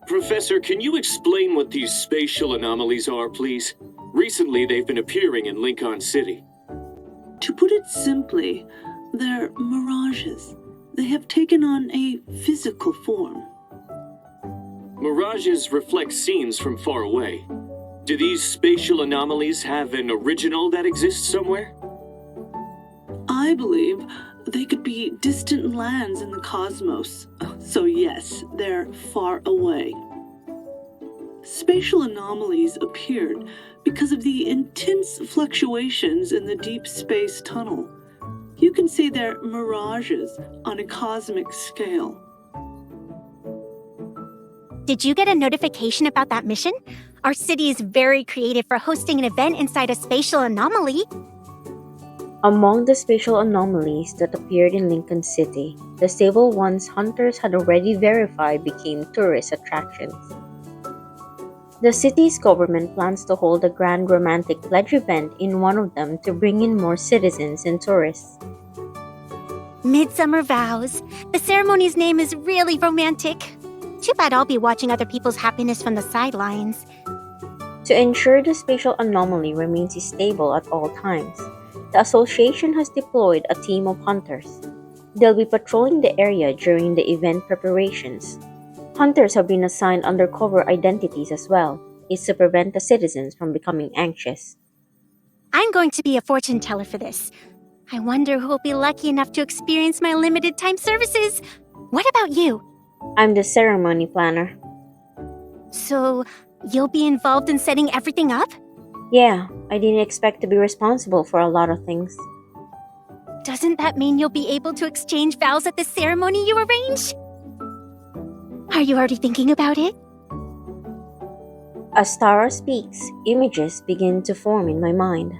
Professor, can you explain what these spatial anomalies are, please? Recently, they've been appearing in Lincoln City. To put it simply, they're mirages. They have taken on a physical form. Mirages reflect scenes from far away. Do these spatial anomalies have an original that exists somewhere? I believe they could be distant lands in the cosmos. So yes, they're far away. Spatial anomalies appeared because of the intense fluctuations in the deep space tunnel. You can say they're mirages on a cosmic scale. Did you get a notification about that mission? Our city is very creative for hosting an event inside a spatial anomaly. Among the spatial anomalies that appeared in Lincoln City, the stable ones hunters had already verified became tourist attractions. The city's government plans to hold a grand romantic pledge event in one of them to bring in more citizens and tourists. Midsummer Vows. The ceremony's name is really romantic. Too bad I'll be watching other people's happiness from the sidelines. To ensure the spatial anomaly remains stable at all times, the association has deployed a team of hunters. They'll be patrolling the area during the event preparations. Hunters have been assigned undercover identities as well, is to prevent the citizens from becoming anxious. I'm going to be a fortune teller for this. I wonder who will be lucky enough to experience my limited time services. What about you? I'm the ceremony planner. So, you'll be involved in setting everything up? Yeah, I didn't expect to be responsible for a lot of things. Doesn't that mean you'll be able to exchange vows at the ceremony you arrange? Are you already thinking about it? As Tara speaks, images begin to form in my mind.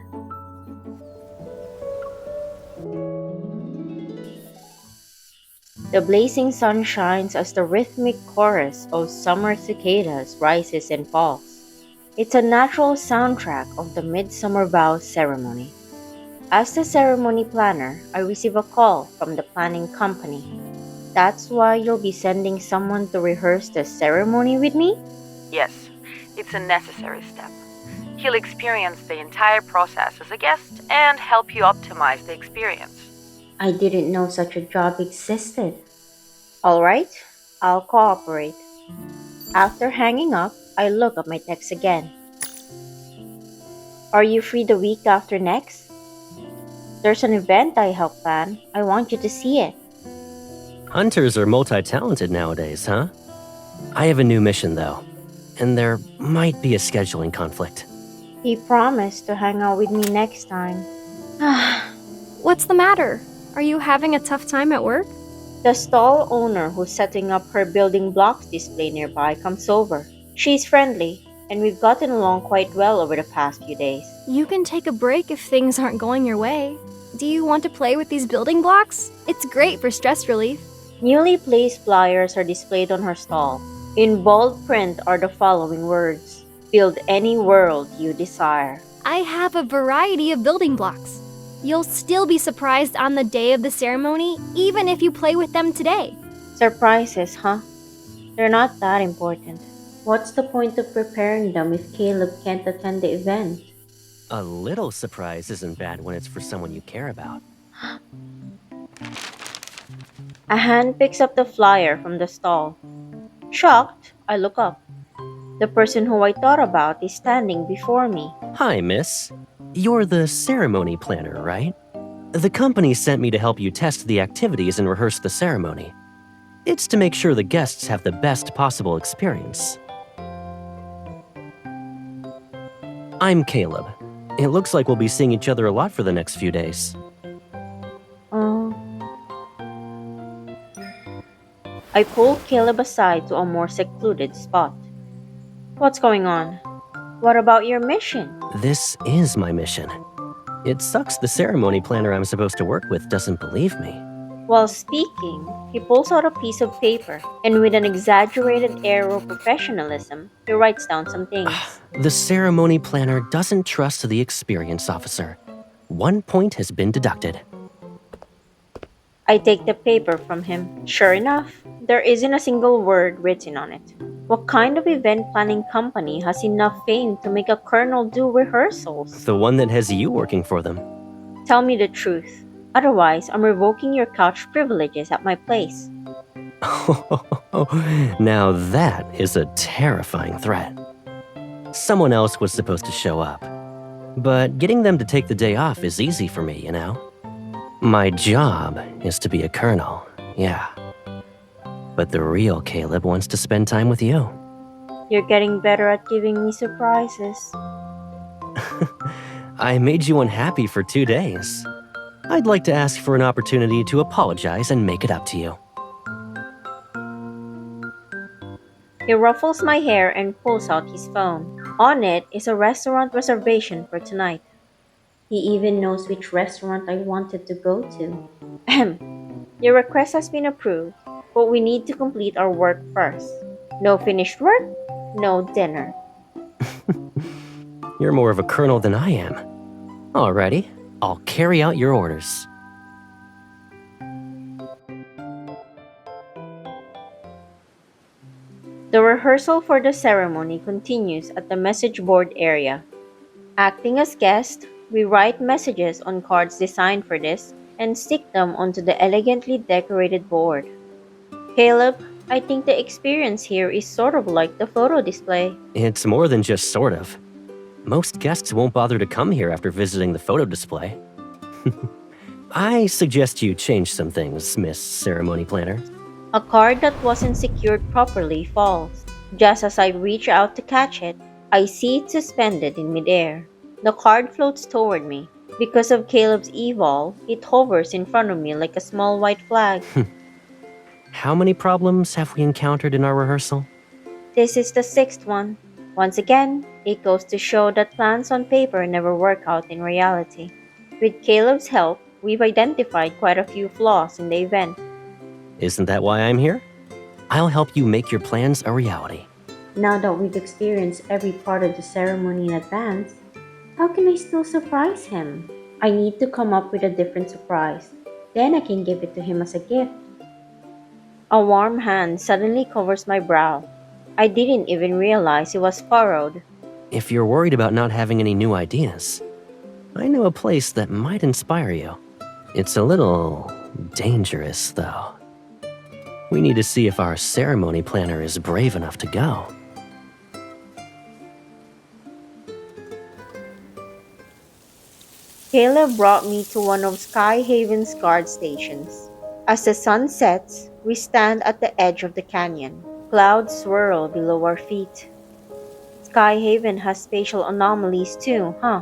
The blazing sun shines as the rhythmic chorus of summer cicadas rises and falls. It's a natural soundtrack of the Midsummer Vows ceremony. As the ceremony planner, I receive a call from the planning company. That's why you'll be sending someone to rehearse the ceremony with me? Yes, it's a necessary step. He'll experience the entire process as a guest and help you optimize the experience. I didn't know such a job existed. Alright, I'll cooperate. After hanging up, I look at my text again. Are you free the week after next? There's an event I help plan. I want you to see it. Hunters are multi-talented nowadays, huh? I have a new mission, though, and there might be a scheduling conflict. He promised to hang out with me next time. What's the matter? Are you having a tough time at work? The stall owner who's setting up her building blocks display nearby comes over. She's friendly, and we've gotten along quite well over the past few days. You can take a break if things aren't going your way. Do you want to play with these building blocks? It's great for stress relief. Newly placed flyers are displayed on her stall. In bold print are the following words: Build any world you desire. I have a variety of building blocks. You'll still be surprised on the day of the ceremony, even if you play with them today. Surprises, huh? They're not that important. What's the point of preparing them if Caleb can't attend the event? A little surprise isn't bad when it's for someone you care about. A hand picks up the flyer from the stall. Shocked, I look up. The person who I thought about is standing before me. Hi, miss. You're the ceremony planner, right? The company sent me to help you test the activities and rehearse the ceremony. It's to make sure the guests have the best possible experience. I'm Caleb. It looks like we'll be seeing each other a lot for the next few days. I pull Caleb aside to a more secluded spot. What's going on? What about your mission? This is my mission. It sucks the ceremony planner I'm supposed to work with doesn't believe me. While speaking, he pulls out a piece of paper, and with an exaggerated air of professionalism, he writes down some things. The ceremony planner doesn't trust the experience officer. 1 point has been deducted. I take the paper from him. Sure enough, there isn't a single word written on it. What kind of event planning company has enough fame to make a colonel do rehearsals? The one that has you working for them. Tell me the truth. Otherwise, I'm revoking your couch privileges at my place. Now that is a terrifying threat. Someone else was supposed to show up. But getting them to take the day off is easy for me, you know? My job is to be a colonel, yeah. But the real Caleb wants to spend time with you. You're getting better at giving me surprises. I made you unhappy for 2 days. I'd like to ask for an opportunity to apologize and make it up to you. He ruffles my hair and pulls out his phone. On it is a restaurant reservation for tonight. He even knows which restaurant I wanted to go to. Ahem. Your request has been approved, but we need to complete our work first. No finished work, no dinner. You're more of a colonel than I am. Alrighty, I'll carry out your orders. The rehearsal for the ceremony continues at the message board area. Acting as guest, we write messages on cards designed for this and stick them onto the elegantly decorated board. Caleb, I think the experience here is sort of like the photo display. It's more than just sort of. Most guests won't bother to come here after visiting the photo display. I suggest you change some things, Miss Ceremony Planner. A card that wasn't secured properly falls. Just as I reach out to catch it, I see it suspended in midair. The card floats toward me. Because of Caleb's evil, it hovers in front of me like a small white flag. How many problems have we encountered in our rehearsal? This is the 6th one. Once again, it goes to show that plans on paper never work out in reality. With Caleb's help, we've identified quite a few flaws in the event. Isn't that why I'm here? I'll help you make your plans a reality. Now that we've experienced every part of the ceremony in advance, how can I still surprise him? I need to come up with a different surprise. Then I can give it to him as a gift. A warm hand suddenly covers my brow. I didn't even realize it was furrowed. If you're worried about not having any new ideas, I know a place that might inspire you. It's a little dangerous, though. We need to see if our ceremony planner is brave enough to go. Caleb brought me to one of Skyhaven's guard stations. As the sun sets, we stand at the edge of the canyon. Clouds swirl below our feet. Skyhaven has spatial anomalies too, huh?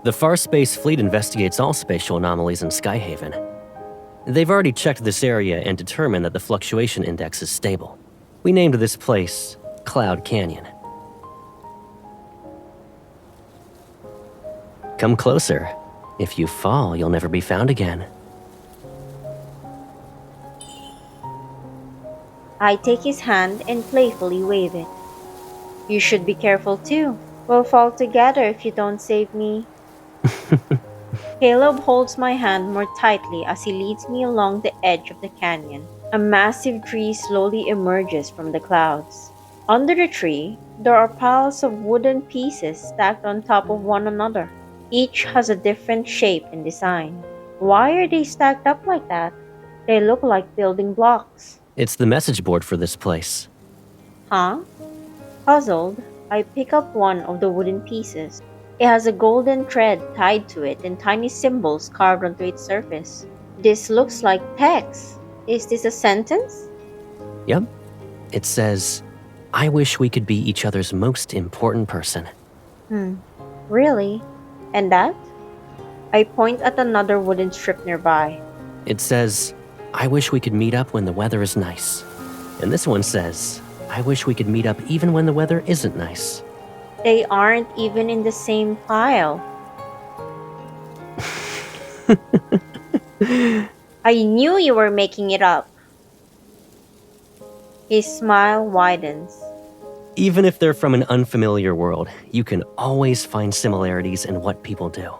The Far Space Fleet investigates all spatial anomalies in Skyhaven. They've already checked this area and determined that the fluctuation index is stable. We named this place Cloud Canyon. Come closer. If you fall, you'll never be found again. I take his hand and playfully wave it. You should be careful too. We'll fall together if you don't save me. Caleb holds my hand more tightly as he leads me along the edge of the canyon. A massive tree slowly emerges from the clouds. Under the tree, there are piles of wooden pieces stacked on top of one another. Each has a different shape and design. Why are they stacked up like that? They look like building blocks. It's the message board for this place. Huh? Puzzled, I pick up one of the wooden pieces. It has a golden thread tied to it and tiny symbols carved onto its surface. This looks like text. Is this a sentence? Yep. It says, I wish we could be each other's most important person. Really? And that? I point at another wooden strip nearby. It says, I wish we could meet up when the weather is nice. And this one says, I wish we could meet up even when the weather isn't nice. They aren't even in the same pile. I knew you were making it up. His smile widens. Even if they're from an unfamiliar world, you can always find similarities in what people do.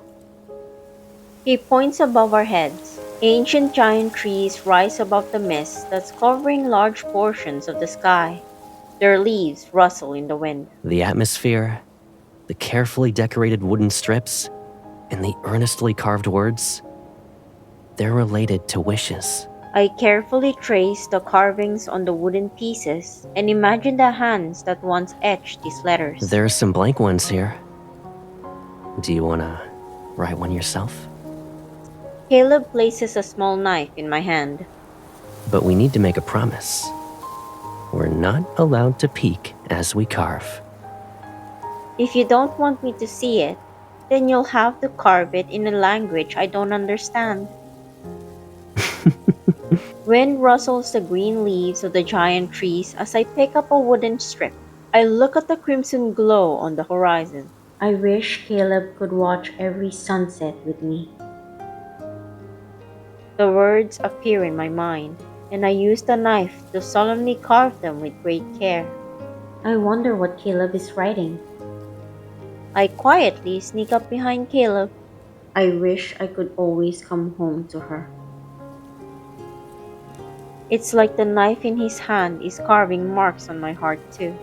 He points above our heads. Ancient giant trees rise above the mist that's covering large portions of the sky. Their leaves rustle in the wind. The atmosphere, the carefully decorated wooden strips, and the earnestly carved words, they're related to wishes. I carefully trace the carvings on the wooden pieces and imagine the hands that once etched these letters. There are some blank ones here. Do you want to write one yourself? Caleb places a small knife in my hand. But we need to make a promise. We're not allowed to peek as we carve. If you don't want me to see it, then you'll have to carve it in a language I don't understand. Wind rustles the green leaves of the giant trees as I pick up a wooden strip. I look at the crimson glow on the horizon. I wish Caleb could watch every sunset with me. The words appear in my mind, and I use the knife to solemnly carve them with great care. I wonder what Caleb is writing. I quietly sneak up behind Caleb. I wish I could always come home to her. It's like the knife in his hand is carving marks on my heart too.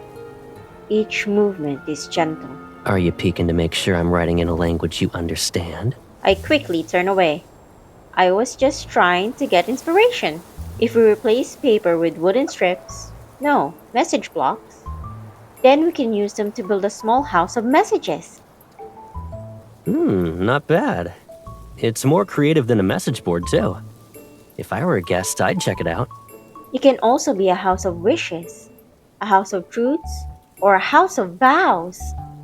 Each movement is gentle. Are you peeking to make sure I'm writing in a language you understand? I quickly turn away. I was just trying to get inspiration. If we replace paper with wooden strips, no, message blocks, then we can use them to build a small house of messages. Not bad. It's more creative than a message board, too. If I were a guest, I'd check it out. It can also be a house of wishes, a house of truths, or a house of vows.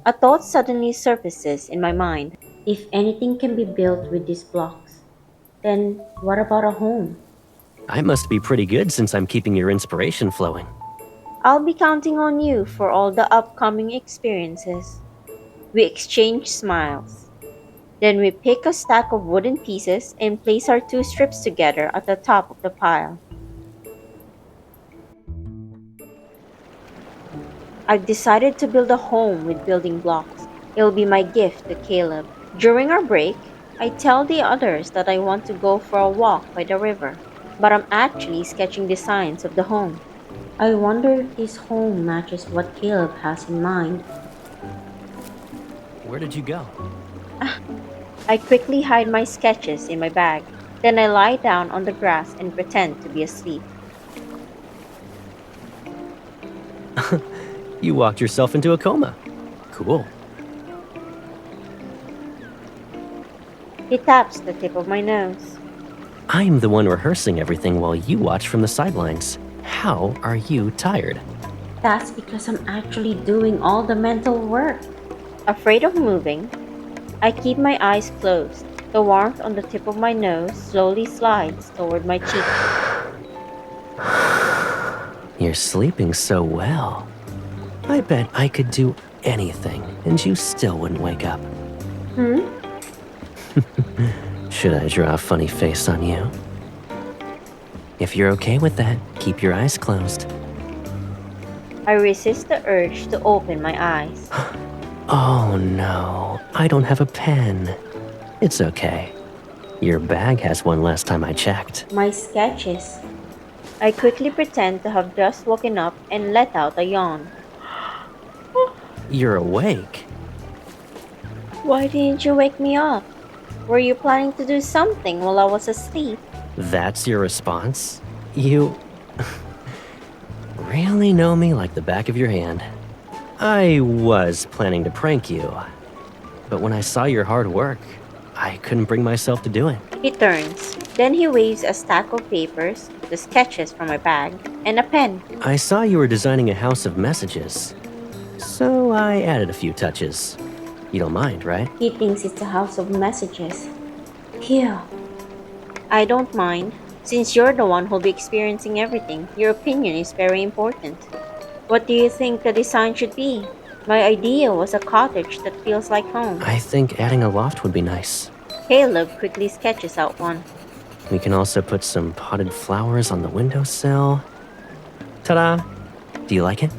A thought suddenly surfaces in my mind. If anything can be built with these blocks, then what about a home? I must be pretty good since I'm keeping your inspiration flowing. I'll be counting on you for all the upcoming experiences. We exchange smiles. Then we pick a stack of wooden pieces and place our two strips together at the top of the pile. I've decided to build a home with building blocks. It'll be my gift to Caleb. During our break, I tell the others that I want to go for a walk by the river, but I'm actually sketching designs of the home. I wonder if this home matches what Caleb has in mind. Where did you go? I quickly hide my sketches in my bag. Then I lie down on the grass and pretend to be asleep. You walked yourself into a coma. Cool. He taps the tip of my nose. I'm the one rehearsing everything while you watch from the sidelines. How are you tired? That's because I'm actually doing all the mental work. Afraid of moving, I keep my eyes closed. The warmth on the tip of my nose slowly slides toward my cheek. You're sleeping so well. I bet I could do anything and you still wouldn't wake up. Should I draw a funny face on you? If you're okay with that, keep your eyes closed. I resist the urge to open my eyes. Oh no, I don't have a pen. It's okay. Your bag has one last time I checked. My sketches. I quickly pretend to have just woken up and let out a yawn. You're awake. Why didn't you wake me up? Were you planning to do something while I was asleep? That's your response? You really know me like the back of your hand. I was planning to prank you, but when I saw your hard work, I couldn't bring myself to do it. He turns. Then he waves a stack of papers, the sketches from my bag, and a pen. I saw you were designing a house of messages, so I added a few touches. You don't mind, right? He thinks it's a house of messages. Phew. I don't mind. Since you're the one who'll be experiencing everything, your opinion is very important. What do you think the design should be? My idea was a cottage that feels like home. I think adding a loft would be nice. Caleb quickly sketches out one. We can also put some potted flowers on the windowsill. Ta-da! Do you like it?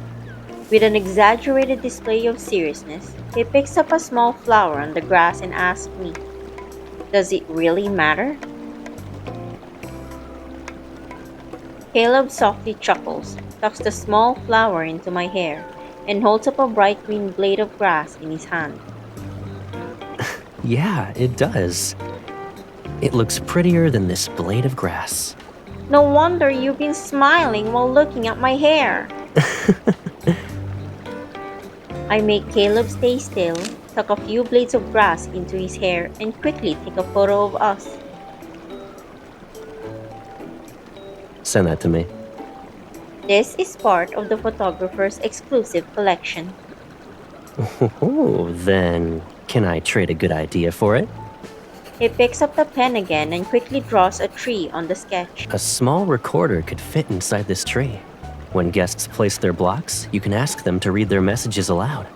With an exaggerated display of seriousness, he picks up a small flower on the grass and asks me, "Does it really matter?" Caleb softly chuckles. tucks the small flower into my hair and holds up a bright green blade of grass in his hand. Yeah, it does. It looks prettier than this blade of grass. No wonder you've been smiling while looking at my hair. I make Caleb stay still, tuck a few blades of grass into his hair, and quickly take a photo of us. Send that to me. This is part of the photographer's exclusive collection. Oh, then can I trade a good idea for it? He picks up the pen again and quickly draws a tree on the sketch. A small recorder could fit inside this tree. When guests place their blocks, you can ask them to read their messages aloud.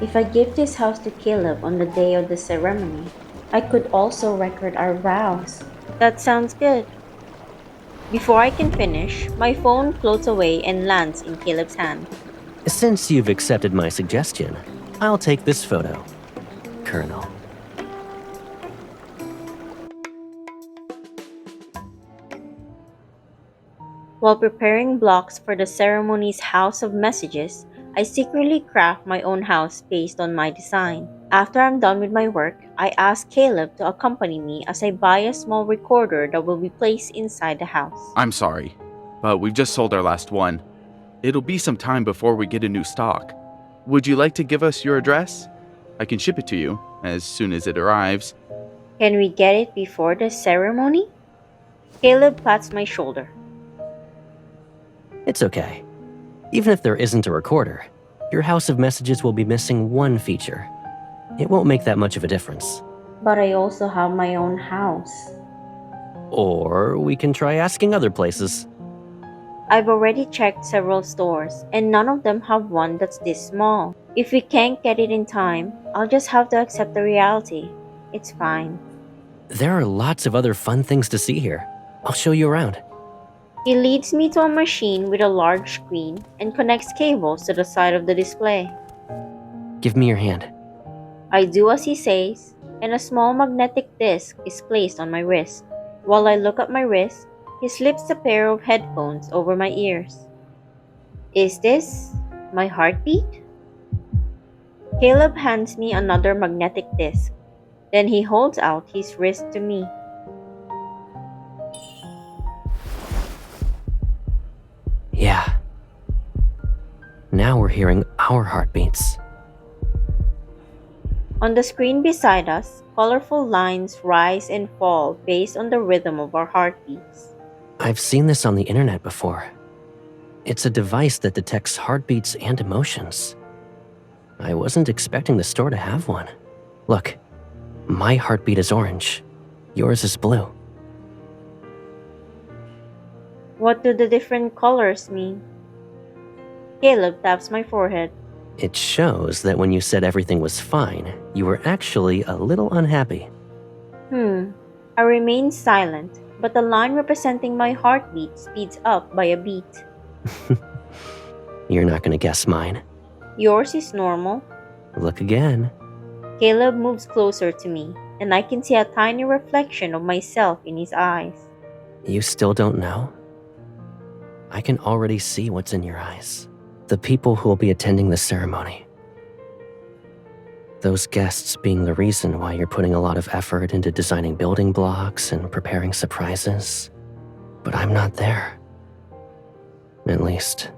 If I give this house to Caleb on the day of the ceremony, I could also record our vows. That sounds good. Before I can finish, my phone floats away and lands in Caleb's hand. Since you've accepted my suggestion, I'll take this photo, Colonel. While preparing blocks for the ceremony's House of Messages, I secretly craft my own house based on my design. After I'm done with my work, I ask Caleb to accompany me as I buy a small recorder that will be placed inside the house. I'm sorry, but we've just sold our last one. It'll be some time before we get a new stock. Would you like to give us your address? I can ship it to you as soon as it arrives. Can we get it before the ceremony? Caleb pats my shoulder. It's okay. Even if there isn't a recorder, your House of Messages will be missing one feature. It won't make that much of a difference. But I also have my own house. Or we can try asking other places. I've already checked several stores, and none of them have one that's this small. If we can't get it in time, I'll just have to accept the reality. It's fine. There are lots of other fun things to see here. I'll show you around. He leads me to a machine with a large screen and connects cables to the side of the display. Give me your hand. I do as he says, and a small magnetic disc is placed on my wrist. While I look at my wrist, he slips a pair of headphones over my ears. Is this my heartbeat? Caleb hands me another magnetic disc. Then he holds out his wrist to me. Yeah. Now we're hearing our heartbeats. On the screen beside us, colorful lines rise and fall based on the rhythm of our heartbeats. I've seen this on the internet before. It's a device that detects heartbeats and emotions. I wasn't expecting the store to have one. Look, my heartbeat is orange. Yours is blue. What do the different colors mean? Caleb taps my forehead. It shows that when you said everything was fine, you were actually a little unhappy. I remain silent, but the line representing my heartbeat speeds up by a beat. You're not gonna guess mine. Yours is normal. Look again. Caleb moves closer to me, and I can see a tiny reflection of myself in his eyes. You still don't know? I can already see what's in your eyes. The people who will be attending the ceremony. Those guests being the reason why you're putting a lot of effort into designing building blocks and preparing surprises. But I'm not there. At least,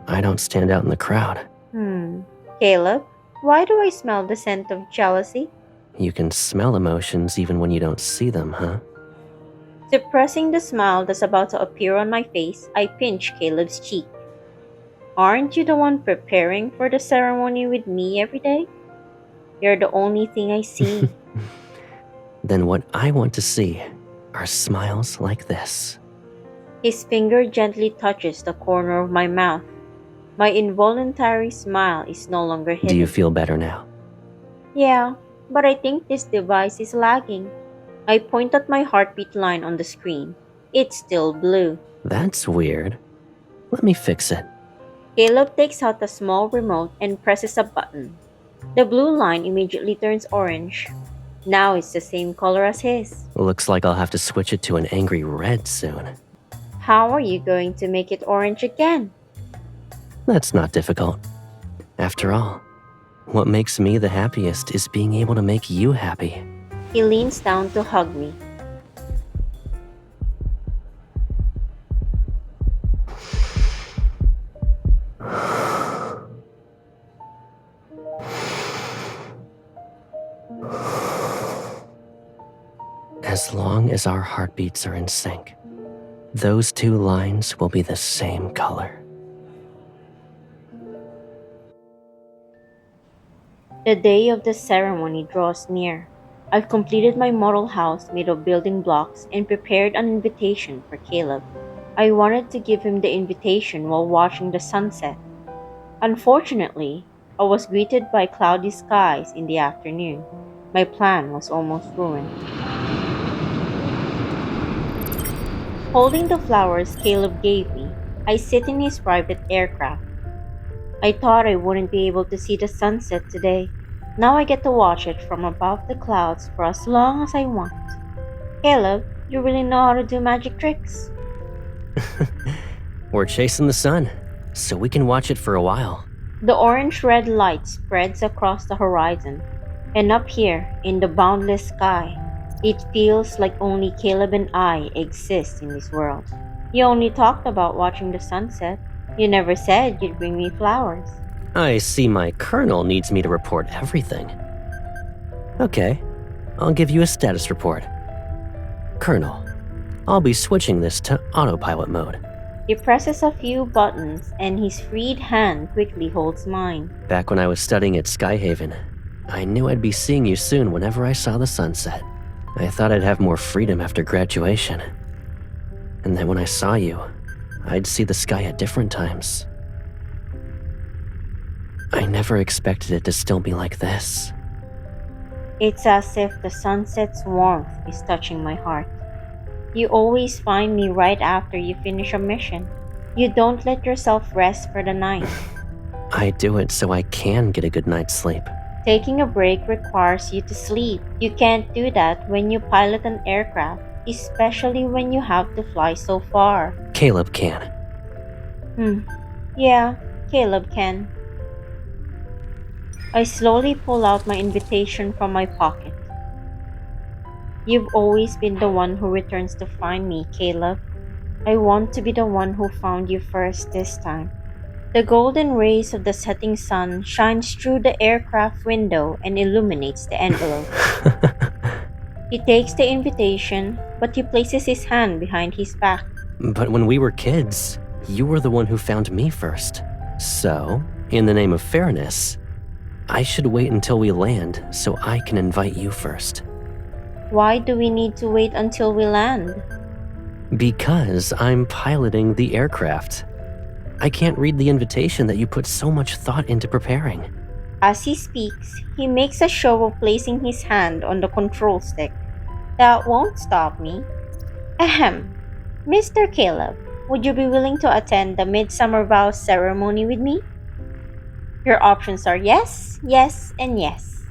I don't stand out in the crowd. Caleb, why do I smell the scent of jealousy? You can smell emotions even when you don't see them, huh? Suppressing the smile that's about to appear on my face, I pinch Caleb's cheek. Aren't you the one preparing for the ceremony with me every day? You're the only thing I see. Then what I want to see are smiles like this. His finger gently touches the corner of my mouth. My involuntary smile is no longer hidden. Do you feel better now? Yeah, but I think this device is lagging. I point at my heartbeat line on the screen. It's still blue. That's weird. Let me fix it. Caleb takes out a small remote and presses a button. The blue line immediately turns orange. Now it's the same color as his. Looks like I'll have to switch it to an angry red soon. How are you going to make it orange again? That's not difficult. After all, what makes me the happiest is being able to make you happy. He leans down to hug me. As long as our heartbeats are in sync, those two lines will be the same color. The day of the ceremony draws near. I've completed my model house made of building blocks and prepared an invitation for Caleb. I wanted to give him the invitation while watching the sunset. Unfortunately, I was greeted by cloudy skies in the afternoon. My plan was almost ruined. Holding the flowers Caleb gave me, I sit in his private aircraft. I thought I wouldn't be able to see the sunset today. Now I get to watch it from above the clouds for as long as I want. Caleb, you really know how to do magic tricks. We're chasing the sun, so we can watch it for a while. The orange-red light spreads across the horizon, and up here, in the boundless sky, it feels like only Caleb and I exist in this world. You only talked about watching the sunset. You never said you'd bring me flowers. I see my colonel needs me to report everything. Okay, I'll give you a status report. Colonel, I'll be switching this to autopilot mode. He presses a few buttons and his freed hand quickly holds mine. Back when I was studying at Skyhaven, I knew I'd be seeing you soon whenever I saw the sunset. I thought I'd have more freedom after graduation. And then when I saw you, I'd see the sky at different times. I never expected it to still be like this. It's as if the sunset's warmth is touching my heart. You always find me right after you finish a mission. You don't let yourself rest for the night. I do it so I can get a good night's sleep. Taking a break requires you to sleep. You can't do that when you pilot an aircraft, especially when you have to fly so far. Caleb can. Yeah, Caleb can. I slowly pull out my invitation from my pocket. You've always been the one who returns to find me, Caleb. I want to be the one who found you first this time. The golden rays of the setting sun shines through the aircraft window and illuminates the envelope. He takes the invitation, but he places his hand behind his back. But when we were kids, you were the one who found me first. So, in the name of fairness, I should wait until we land so I can invite you first. Why do we need to wait until we land? Because I'm piloting the aircraft. I can't read the invitation that you put so much thought into preparing. As he speaks, he makes a show of placing his hand on the control stick. That won't stop me. Ahem. Mr. Caleb, would you be willing to attend the Midsummer Vows ceremony with me? Your options are yes, yes, and yes.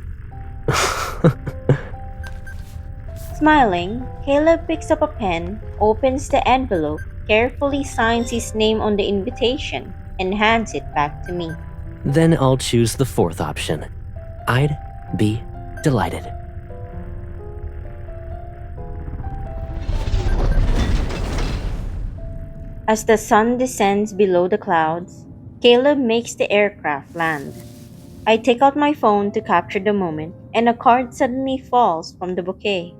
Smiling, Caleb picks up a pen, opens the envelope, carefully signs his name on the invitation, and hands it back to me. Then I'll choose the fourth option. I'd be delighted. As the sun descends below the clouds, Caleb makes the aircraft land. I take out my phone to capture the moment, and a card suddenly falls from the bouquet.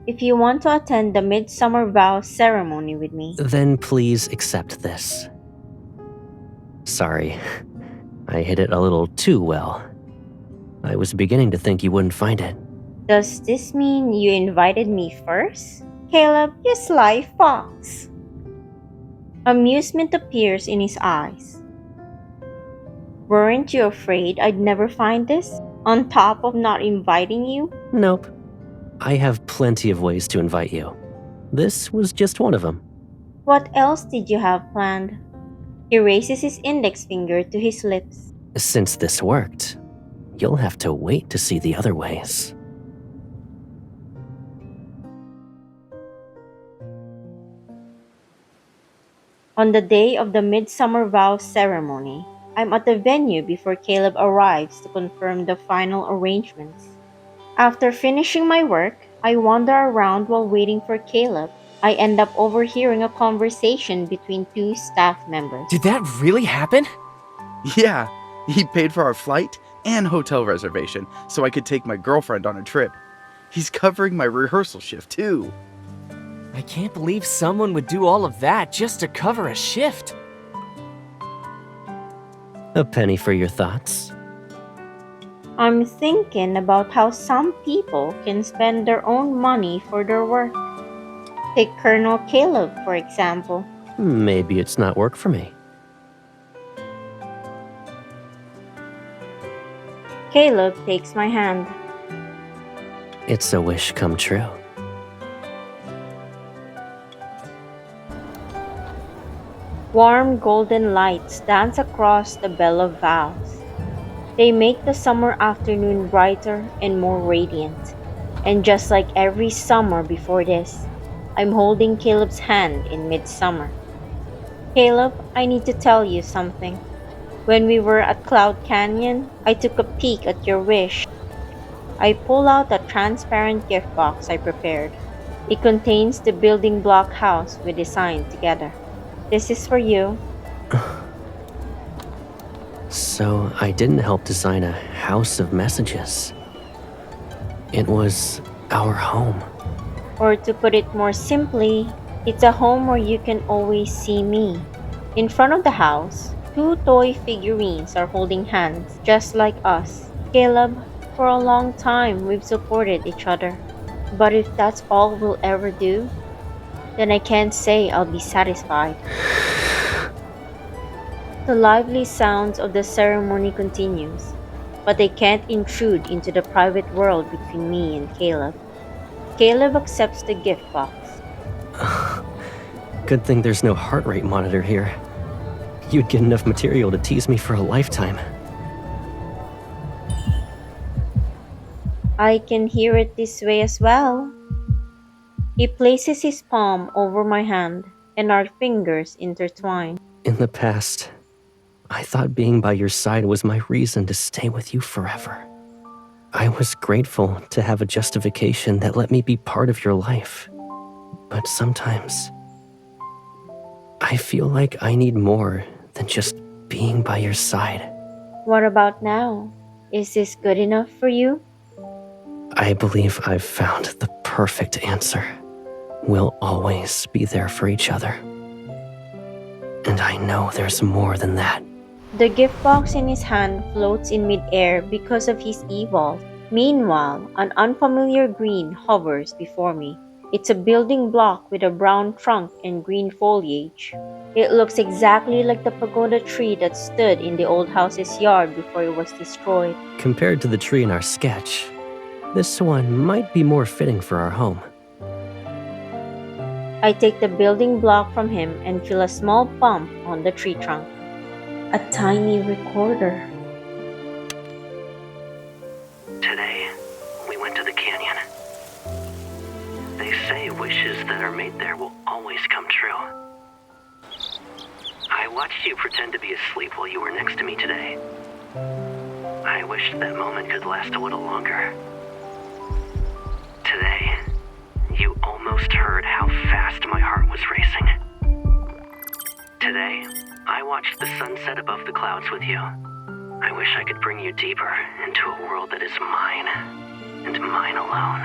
If you want to attend the Midsummer Vows ceremony with me, Then please accept this. Sorry, I hid it a little too well. I was beginning to think you wouldn't find it. does this mean you invited me first? Caleb, you sly fox. Amusement appears in his eyes. Weren't you afraid I'd never find this? On top of not inviting you? Nope. I have plenty of ways to invite you. This was just one of them. What else did you have planned? He raises his index finger to his lips. Since this worked, you'll have to wait to see the other ways. On the day of the Midsummer Vows ceremony, I'm at the venue before Caleb arrives to confirm the final arrangements. After finishing my work, I wander around while waiting for Caleb. I end up overhearing a conversation between two staff members. Did that really happen? Yeah, he paid for our flight and hotel reservation so I could take my girlfriend on a trip. He's covering my rehearsal shift too. I can't believe someone would do all of that just to cover a shift. A penny for your thoughts. I'm thinking about how some people can spend their own money for their work. Take Colonel Caleb, for example. Maybe it's not work for me. Caleb takes my hand. It's a wish come true. Warm golden lights dance across the bell of vows. They make the summer afternoon brighter and more radiant. And just like every summer before this, I'm holding Caleb's hand in midsummer. Caleb, I need to tell you something. When we were at Cloud Canyon, I took a peek at your wish. I pull out a transparent gift box I prepared. It contains the building block house we designed together. This is for you. So I didn't help design a house of messages. It was our home. Or to put it more simply, it's a home where you can always see me. In front of the house, two toy figurines are holding hands, just like us. Caleb, for a long time we've supported each other. But if that's all we'll ever do, then I can't say I'll be satisfied. The lively sounds of the ceremony continues, but they can't intrude into the private world between me and Caleb. Caleb accepts the gift box. Good thing there's no heart rate monitor here. You'd get enough material to tease me for a lifetime. I can hear it this way as well. He places his palm over my hand, and our fingers intertwine. In the past, I thought being by your side was my reason to stay with you forever. I was grateful to have a justification that let me be part of your life. But sometimes, I feel like I need more than just being by your side. What about now? Is this good enough for you? I believe I've found the perfect answer. We'll always be there for each other. And I know there's more than that. The gift box in his hand floats in midair because of his evolve. Meanwhile, an unfamiliar green hovers before me. It's a building block with a brown trunk and green foliage. It looks exactly like the pagoda tree that stood in the old house's yard before it was destroyed. Compared to the tree in our sketch, this one might be more fitting for our home. I take the building block from him and feel a small bump on the tree trunk. A tiny recorder. Today, we went to the canyon. They say wishes that are made there will always come true. I watched you pretend to be asleep while you were next to me today. I wished that moment could last a little longer. Today, you almost heard how fast my heart was racing. Today, I watched the sunset above the clouds with you. I wish I could bring you deeper into a world that is mine, and mine alone.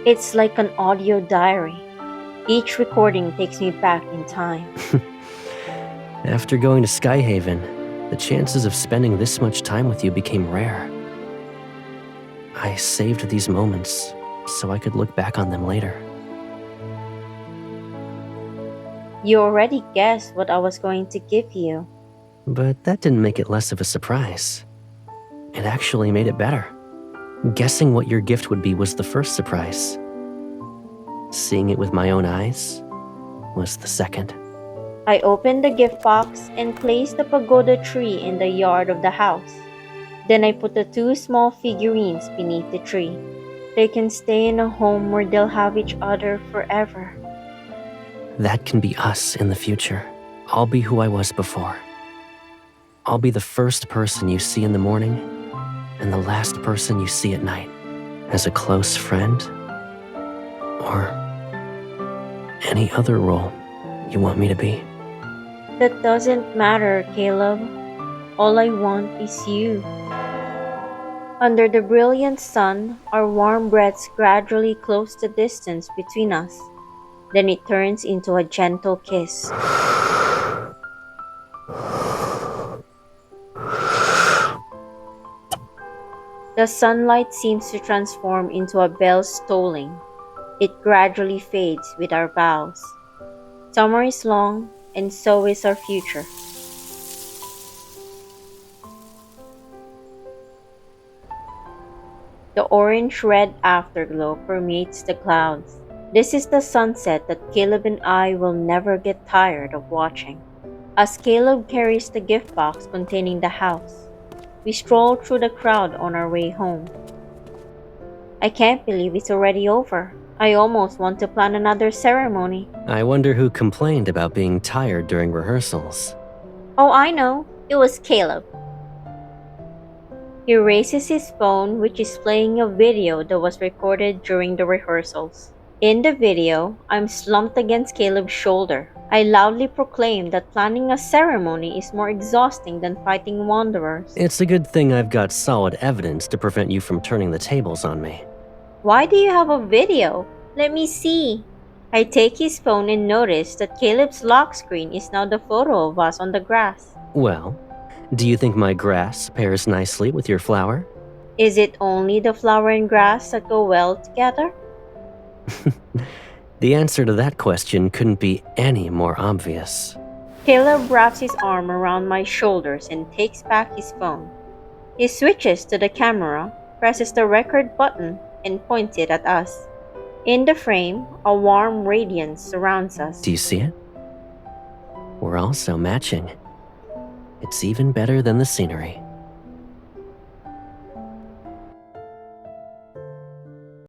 It's like an audio diary. Each recording takes me back in time. After going to Skyhaven, the chances of spending this much time with you became rare. I saved these moments so I could look back on them later. You already guessed what I was going to give you. But that didn't make it less of a surprise. It actually made it better. Guessing what your gift would be was the first surprise. Seeing it with my own eyes was the second. I opened the gift box and placed the pagoda tree in the yard of the house. Then I put the two small figurines beneath the tree. They can stay in a home where they'll have each other forever. That can be us in the future. I'll be who I was before. I'll be the first person you see in the morning and the last person you see at night. As a close friend, or any other role you want me to be. That doesn't matter, Caleb. All I want is you. Under the brilliant sun, our warm breaths gradually close the distance between us. Then it turns into a gentle kiss. The sunlight seems to transform into a bell's tolling. It gradually fades with our vows. Summer is long, and so is our future. The orange-red afterglow permeates the clouds. This is the sunset that Caleb and I will never get tired of watching. As Caleb carries the gift box containing the house, we stroll through the crowd on our way home. I can't believe it's already over. I almost want to plan another ceremony. I wonder who complained about being tired during rehearsals. Oh, I know. It was Caleb. He raises his phone, which is playing a video that was recorded during the rehearsals. In the video, I'm slumped against Caleb's shoulder. I loudly proclaim that planning a ceremony is more exhausting than fighting wanderers. It's a good thing I've got solid evidence to prevent you from turning the tables on me. Why do you have a video? Let me see. I take his phone and notice that Caleb's lock screen is now the photo of us on the grass. Well, do you think my grass pairs nicely with your flower? Is it only the flower and grass that go well together? The answer to that question couldn't be any more obvious. Caleb wraps his arm around my shoulders and takes back his phone. He switches to the camera, presses the record button, and points it at us. In the frame, a warm radiance surrounds us. Do you see it? We're also matching. It's even better than the scenery.